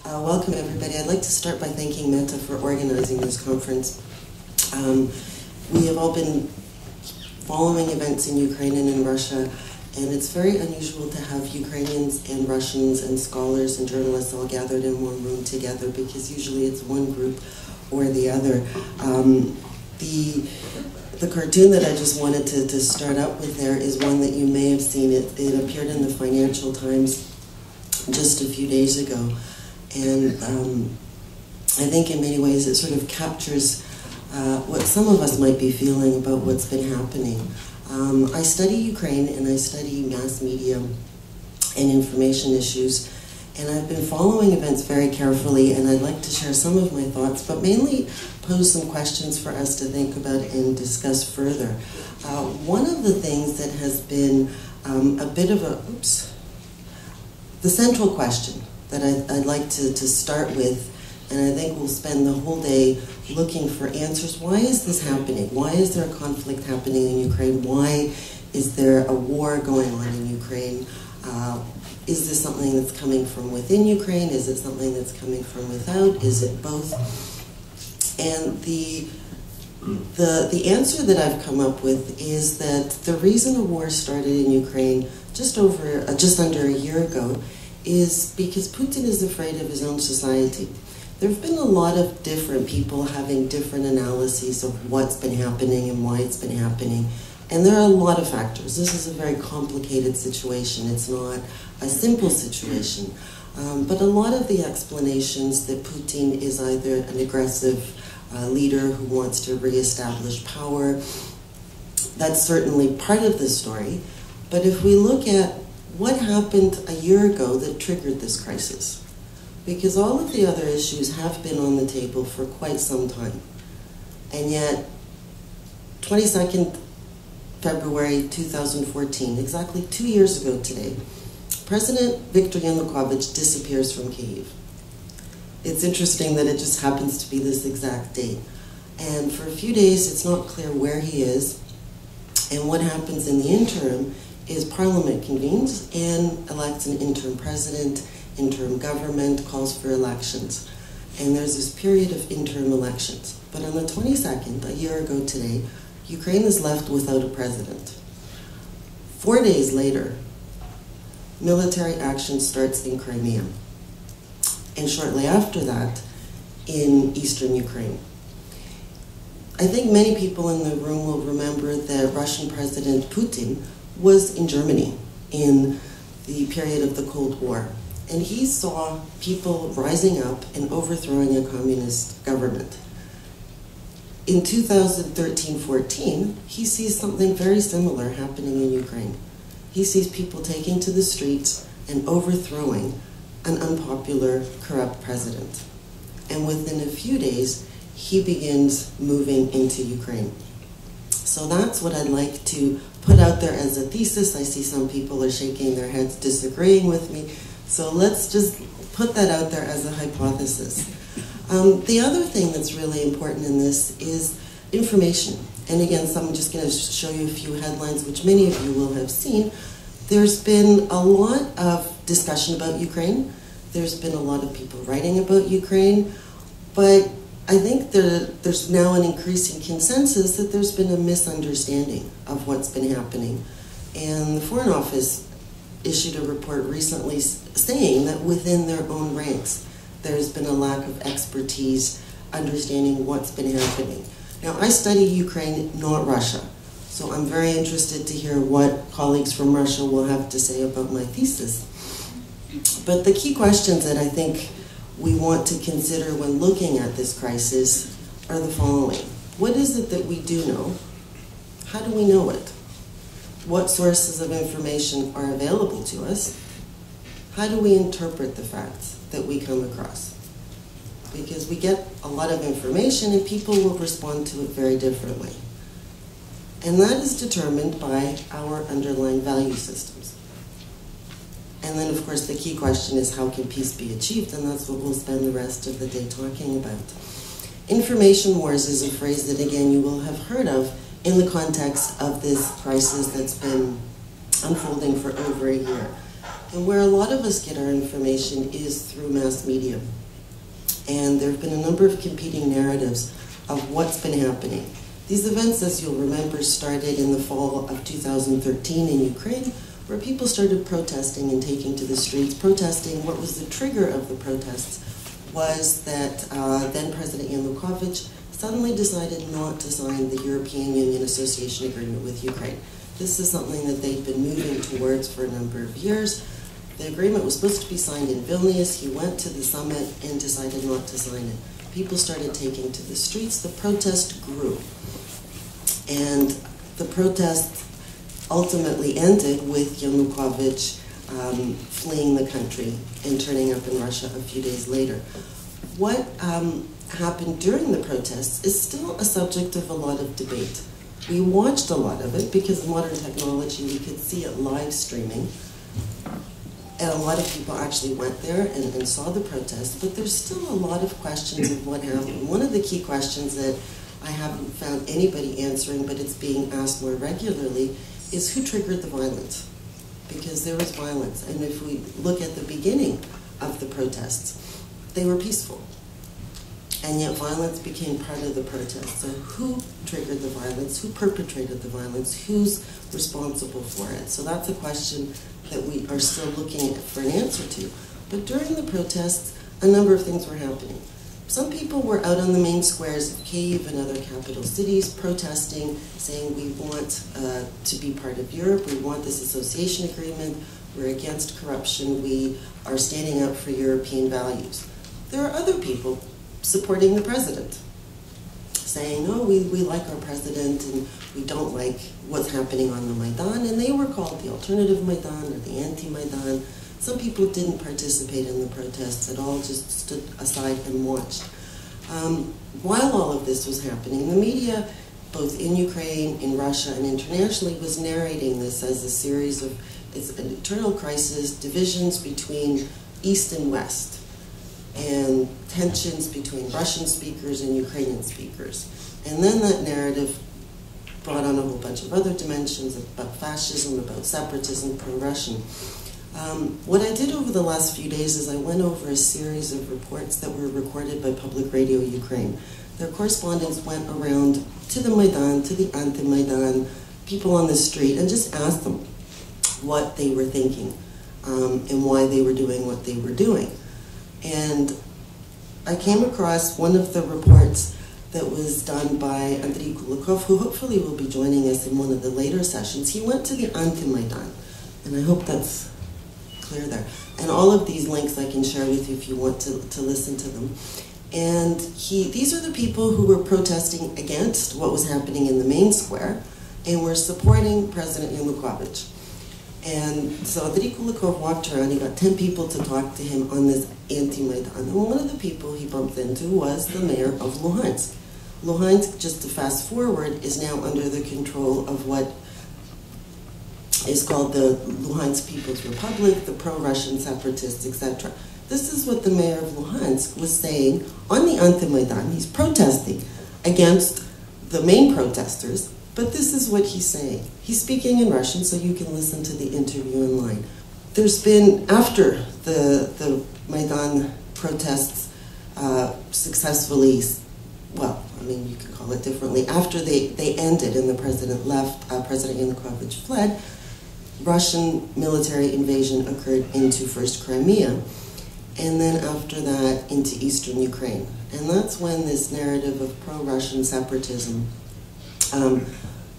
Welcome, everybody. I'd like to start by thanking Meta for organizing this conference. We have all been following events in Ukraine and in Russia, and it's very unusual to have Ukrainians and Russians and scholars and journalists all gathered in one room together, because usually it's one group or the other. The cartoon that I just wanted to start out with there is one that you may have seen. It appeared in the Financial Times just a few days ago. And I think in many ways it sort of captures what some of us might be feeling about what's been happening. I study Ukraine and I study mass media and information issues, and I've been following events very carefully, and I'd like to share some of my thoughts, but mainly pose some questions for us to think about and discuss further. One of the things that has been a bit of the central question that I'd like to start with, and I think we'll spend the whole day looking for answers. Why is this happening? Why is there a conflict happening in Ukraine? Why is there a war going on in Ukraine? Is this something that's coming from within Ukraine? Is it something that's coming from without? Is it both? And the answer that I've come up with is that the reason a war started in Ukraine just under a year ago is because Putin is afraid of his own society. There have been a lot of different people having different analyses of what's been happening and why it's been happening. And there are a lot of factors. This is a very complicated situation. It's not a simple situation. But a lot of the explanations that Putin is either an aggressive leader who wants to reestablish power, that's certainly part of the story. But if we look at what happened a year ago that triggered this crisis, because all of the other issues have been on the table for quite some time, and yet 22nd February 2014, exactly 2 years ago today, President Viktor Yanukovych disappears from Kyiv. It's interesting that it just happens to be this exact date. And for a few days, it's not clear where he is. And what happens in the interim is Parliament convenes and elects an interim president, interim government, calls for elections. And there's this period of interim elections. But on the 22nd, a year ago today, Ukraine is left without a president. 4 days later, military action starts in Crimea. And shortly after that, in eastern Ukraine. I think many people in the room will remember that Russian President Putin was in Germany in the period of the Cold War. And he saw people rising up and overthrowing a communist government. In 2013-14, he sees something very similar happening in Ukraine. He sees people taking to the streets and overthrowing an unpopular, corrupt president. And within a few days, he begins moving into Ukraine. So that's what I'd like to put out there as a thesis. I see some people are shaking their heads, disagreeing with me. So let's just put that out there as a hypothesis. The other thing that's really important in this is information. And again, so I'm just going to show you a few headlines, which many of you will have seen. There's been a lot of discussion about Ukraine. There's been a lot of people writing about Ukraine. But I think there's now an increasing consensus that there's been a misunderstanding of what's been happening. And the Foreign Office issued a report recently saying that within their own ranks, there's been a lack of expertise understanding what's been happening. Now, I study Ukraine, not Russia. So I'm very interested to hear what colleagues from Russia will have to say about my thesis. But the key questions that I think we want to consider when looking at this crisis are the following. What is it that we do know? How do we know it? What sources of information are available to us? How do we interpret the facts that we come across? Because we get a lot of information and people will respond to it very differently. And that is determined by our underlying value systems. And then, of course, the key question is how can peace be achieved? And that's what we'll spend the rest of the day talking about. Information wars is a phrase that, again, you will have heard of in the context of this crisis that's been unfolding for over a year. And where a lot of us get our information is through mass media. And there have been a number of competing narratives of what's been happening. These events, as you'll remember, started in the fall of 2013 in Ukraine, where people started protesting and taking to the streets. Protesting, what was the trigger of the protests was that then President Yanukovych suddenly decided not to sign the European Union Association Agreement with Ukraine. This is something that they'd been moving towards for a number of years. The agreement was supposed to be signed in Vilnius. He went to the summit and decided not to sign it. People started taking to the streets. The protest grew. And the protest ultimately ended with Yanukovych fleeing the country and turning up in Russia a few days later. What happened during the protests is still a subject of a lot of debate. We watched a lot of it because of modern technology. We could see it live streaming. And a lot of people actually went there and saw the protests, but there's still a lot of questions of what happened. One of the key questions that I haven't found anybody answering, but it's being asked more regularly, is who triggered the violence? Because there was violence. And if we look at the beginning of the protests, they were peaceful. And yet violence became part of the protest. So who triggered the violence? Who perpetrated the violence? Who's responsible for it? So that's a question that we are still looking for an answer to. But during the protests, a number of things were happening. Some people were out on the main squares of Kyiv and other capital cities protesting, saying we want to be part of Europe, we want this association agreement, we're against corruption, we are standing up for European values. There are other people supporting the president, saying, no, we like our president and we don't like what's happening on the Maidan, and they were called the alternative Maidan or the anti-Maidan. Some people didn't participate in the protests at all, just stood aside and watched. While all of this was happening, the media, both in Ukraine, in Russia, and internationally, was narrating this as a series of, it's an internal crisis, divisions between East and West, and tensions between Russian speakers and Ukrainian speakers. And then that narrative brought on a whole bunch of other dimensions about fascism, about separatism, pro-Russian. What I did over the last few days is I went over a series of reports that were recorded by Public Radio Ukraine. Their correspondents went around to the Maidan, to the anti-Maidan, people on the street, and just asked them what they were thinking and why they were doing what they were doing. And I came across one of the reports that was done by Andriy Kulikov, who hopefully will be joining us in one of the later sessions. He went to the anti-Maidan, and I hope that's clear there. And all of these links I can share with you if you want to listen to them. And these are the people who were protesting against what was happening in the main square and were supporting President Yanukovych. And so Andriy Kulikov walked around, he got 10 people to talk to him on this anti-Maidan. And one of the people he bumped into was the mayor of Luhansk. Luhansk, just to fast forward, is now under the control of what is called the Luhansk People's Republic, the pro-Russian separatists, etc. This is what the mayor of Luhansk was saying on the anti-Maidan. He's protesting against the main protesters, but this is what he's saying. He's speaking in Russian, so you can listen to the interview in line. There's been, after the Maidan protests successfully, well, I mean, you could call it differently, after they ended and the president left, President Yanukovych fled, Russian military invasion occurred into first Crimea, and then after that into eastern Ukraine. And that's when this narrative of pro-Russian separatism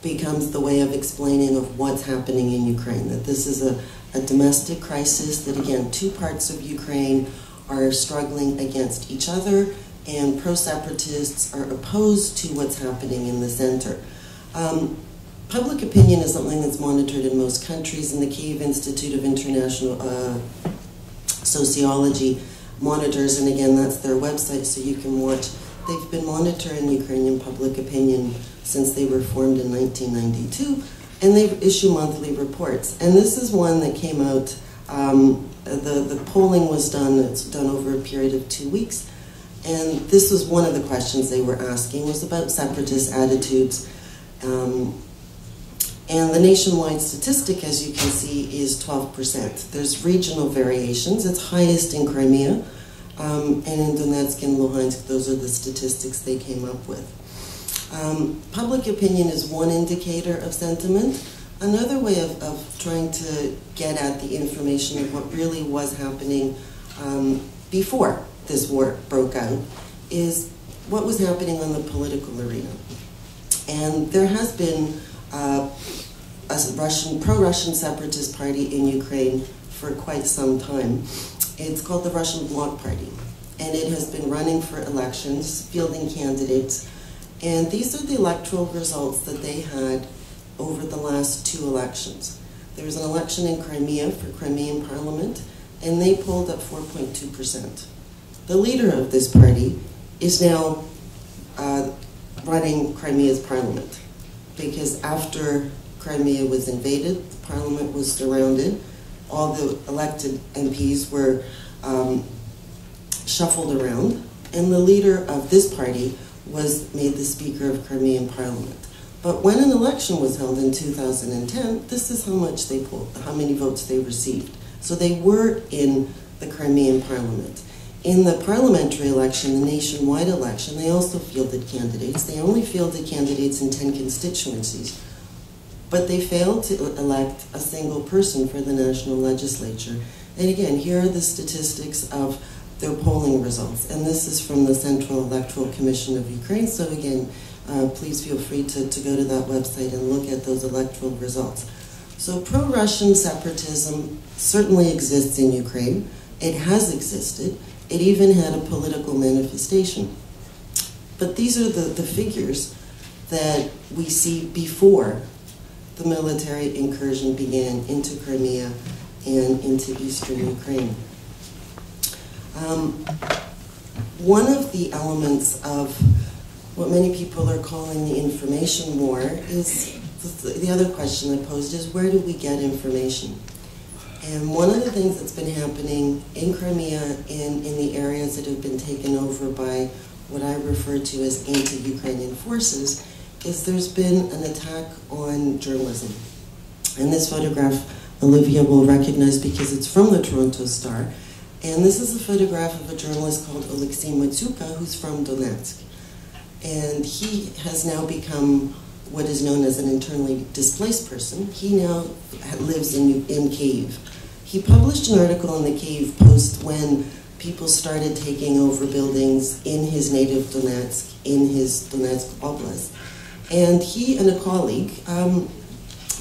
becomes the way of explaining of what's happening in Ukraine, that this is a domestic crisis, that again, two parts of Ukraine are struggling against each other, and pro-separatists are opposed to what's happening in the center. Public opinion is something that's monitored in most countries, and the Kyiv Institute of International Sociology monitors, and again, that's their website, so you can watch. They've been monitoring Ukrainian public opinion since they were formed in 1992, and they issue monthly reports. And this is one that came out, the polling was done, it's done over a period of 2 weeks, and this was one of the questions they were asking, was about separatist attitudes And the nationwide statistic, as you can see, is 12%. There's regional variations. It's highest in Crimea, and in Donetsk and Luhansk, those are the statistics they came up with. Public opinion is one indicator of sentiment. Another way of trying to get at the information of what really was happening before this war broke out is what was happening on the political arena. And there has been a pro-Russian separatist party in Ukraine for quite some time. It's called the Russian Bloc Party, and it has been running for elections, fielding candidates, and these are the electoral results that they had over the last 2 elections. There was an election in Crimea for Crimean Parliament, and they polled at 4.2%. The leader of this party is now running Crimea's parliament, because after Crimea was invaded, the parliament was surrounded, all the elected MPs were shuffled around, and the leader of this party was made the Speaker of Crimean Parliament. But when an election was held in 2010, this is how much they polled, how many votes they received. So they were in the Crimean Parliament. In the parliamentary election, the nationwide election, they also fielded candidates. They only fielded candidates in 10 constituencies. But they failed to elect a single person for the national legislature. And again, here are the statistics of their polling results. And this is from the Central Electoral Commission of Ukraine. So again, please feel free to go to that website and look at those electoral results. So pro-Russian separatism certainly exists in Ukraine. It has existed. It even had a political manifestation. But these are the figures that we see before the military incursion began into Crimea and into eastern Ukraine. One of the elements of what many people are calling the information war is the other question I posed is, where do we get information? And one of the things that's been happening in Crimea and in the areas that have been taken over by what I refer to as anti-Ukrainian forces is there's been an attack on journalism. And this photograph Olivia will recognize because it's from the Toronto Star. And this is a photograph of a journalist called Oleksiy Matsuka, who's from Donetsk. And he has now become what is known as an internally displaced person. He now lives in Kyiv. He published an article in the Kyiv Post when people started taking over buildings in his native Donetsk, in his Donetsk Oblast. And he and a colleague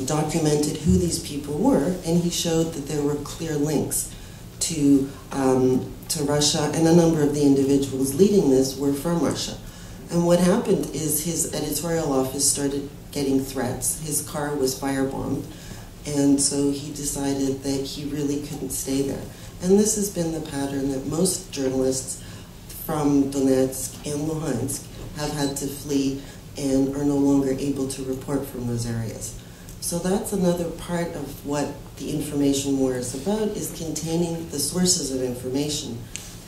documented who these people were, and he showed that there were clear links to Russia, and a number of the individuals leading this were from Russia. And what happened is his editorial office started getting threats. His car was firebombed, and so he decided that he really couldn't stay there. And this has been the pattern that most journalists from Donetsk and Luhansk have had to flee and are no longer able to report from those areas. So that's another part of what the information war is about, is containing the sources of information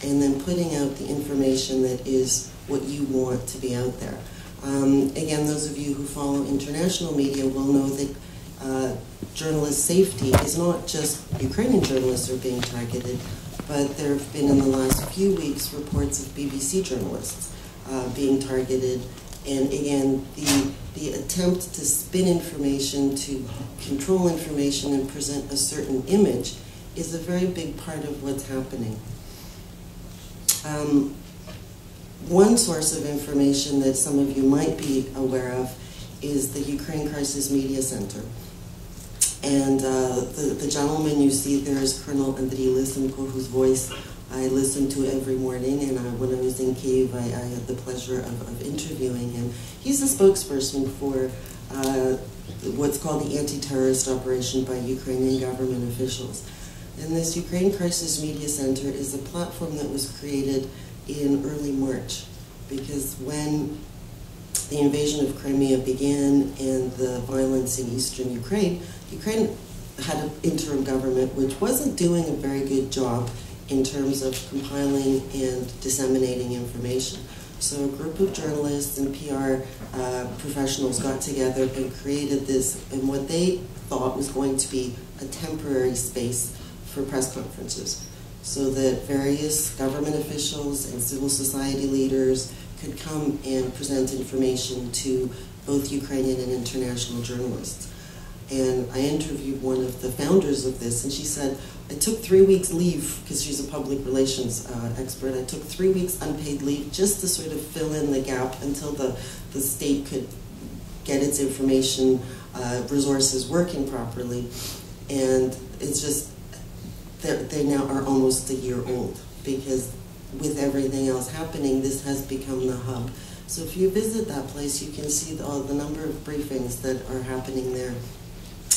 and then putting out the information that is what you want to be out there. Again, those of you who follow international media will know that journalist safety is not just Ukrainian journalists are being targeted, but there have been in the last few weeks reports of BBC journalists being targeted. And again, the attempt to spin information, to control information and present a certain image is a very big part of what's happening. One source of information that some of you might be aware of is the Ukraine Crisis Media Center. And the gentleman you see there is Colonel Andriy Lysenko, whose voice I listen to every morning, and when I was in Kyiv, I had the pleasure of interviewing him. He's a spokesperson for what's called the anti-terrorist operation by Ukrainian government officials. And this Ukraine Crisis Media Center is a platform that was created in early March, because when the invasion of Crimea began and the violence in eastern Ukraine, Ukraine had an interim government which wasn't doing a very good job in terms of compiling and disseminating information. So a group of journalists and PR professionals got together and created this, and what they thought was going to be a temporary space for press conferences, so that various government officials and civil society leaders could come and present information to both Ukrainian and international journalists. And I interviewed one of the founders of this, and she said, I took 3 weeks leave, because she's a public relations expert, I took 3 weeks unpaid leave just to sort of fill in the gap until the state could get its information resources working properly. And it's just, they now are almost a year old, because with everything else happening, this has become the hub. So if you visit that place, you can see the number of briefings that are happening there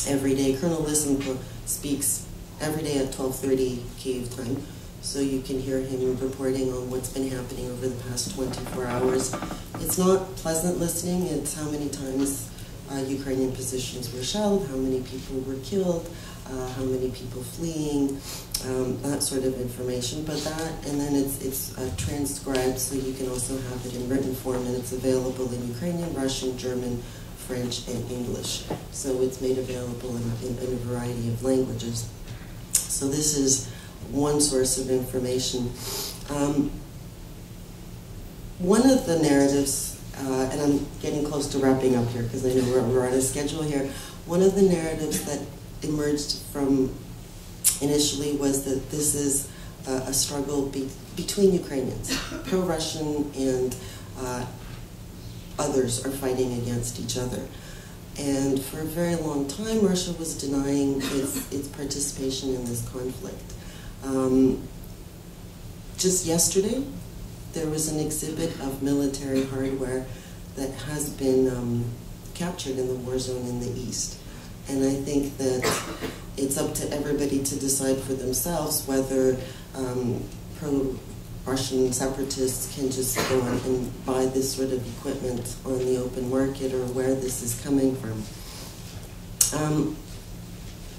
every day. Colonel Lysenko speaks every day at 12:30 Kyiv time, so you can hear him reporting on what's been happening over the past 24 hours. It's not pleasant listening. It's how many times Ukrainian positions were shelled, how many people were killed, how many people fleeing, that sort of information. But that, and then it's transcribed, so you can also have it in written form, and it's available in Ukrainian, Russian, German, French, and English. So it's made available in a variety of languages. So this is one source of information. One of the narratives, and I'm getting close to wrapping up here because I know we're on a schedule here. One of the narratives that emerged from initially was that this is a struggle between Ukrainians. Pro-Russian and others are fighting against each other. And for a very long time, Russia was denying its participation in this conflict. Just yesterday, there was an exhibit of military hardware that has been captured in the war zone in the east. And I think that it's up to everybody to decide for themselves whether pro-Russian separatists can just go and buy this sort of equipment on the open market, or where this is coming from.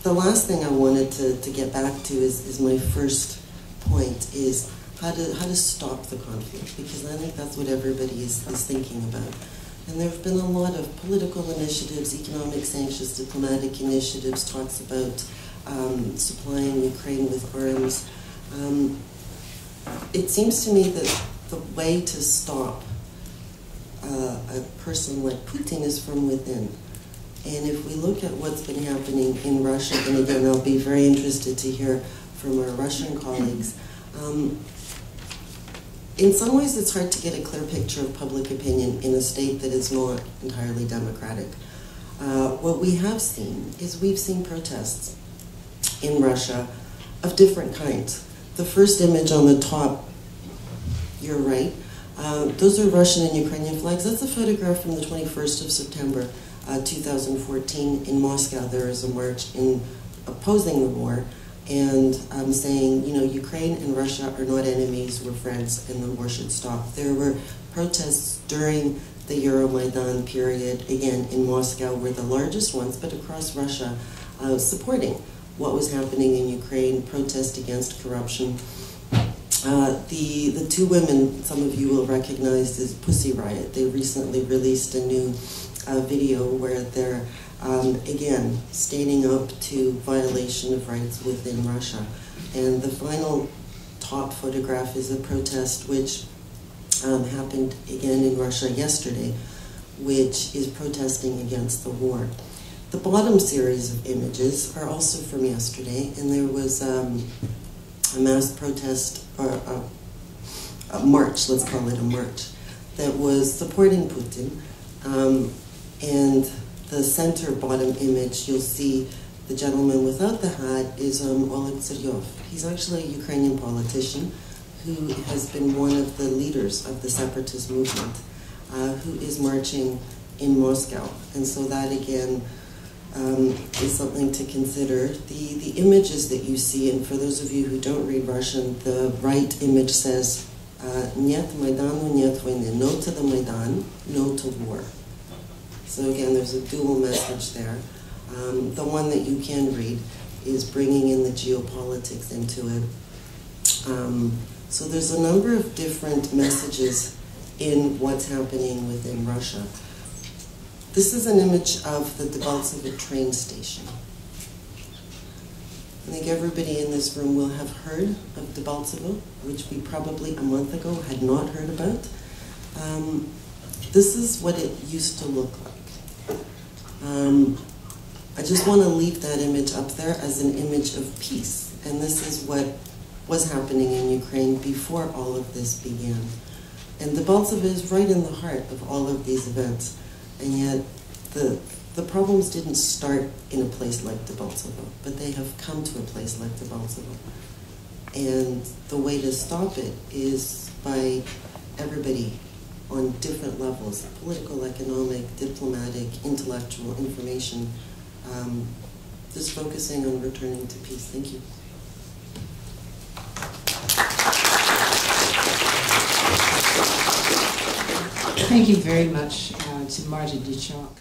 The last thing I wanted to get back to is my first point, is how to stop the conflict, because I think that's what everybody is thinking about. And there have been a lot of political initiatives, economic sanctions, diplomatic initiatives, talks about supplying Ukraine with arms. It seems to me that the way to stop a person like Putin is from within. And if we look at what's been happening in Russia, and again, I'll be very interested to hear from our Russian colleagues, in some ways it's hard to get a clear picture of public opinion in a state that is not entirely democratic. What we have seen is we've seen protests in Russia of different kinds. The first image on the top, you're right, those are Russian and Ukrainian flags. That's a photograph from the 21st of September 2014 in Moscow. There is a march opposing the war, and saying, you know, Ukraine and Russia are not enemies, we're friends, and the war should stop. There were protests during the Euromaidan period, again in Moscow were the largest ones, but across Russia, supporting what was happening in Ukraine, protest against corruption. The two women some of you will recognize as Pussy Riot. They recently released a new video where they're again standing up to violation of rights within Russia. And the final top photograph is a protest which happened again in Russia yesterday, which is protesting against the war. The bottom series of images are also from yesterday, and there was a mass protest, or a march, let's call it a march, that was supporting Putin. And the center bottom image, you'll see the gentleman without the hat is Oleg Tsaryov. He's actually a Ukrainian politician who has been one of the leaders of the separatist movement, who is marching in Moscow. And so that, again, is something to consider. The images that you see, and for those of you who don't read Russian, the right image says, Нет Майдану, нет войны. No to the Maidan, no to war. So again, there's a dual message there. The one that you can read is bringing in the geopolitics into it. So there's a number of different messages in what's happening within Russia. This is an image of the Debaltseve train station. I think everybody in this room will have heard of Debaltseve, which we probably a month ago had not heard about. This is what it used to look like. I just want to leave that image up there as an image of peace. And this is what was happening in Ukraine before all of this began. And Debaltseve is right in the heart of all of these events. And yet the problems didn't start in a place like Debaltseve, but they have come to a place like Debaltseve. And the way to stop it is by everybody on different levels, political, economic, diplomatic, intellectual, information, just focusing on returning to peace. Thank you. Thank you very much to Marta Dyczok.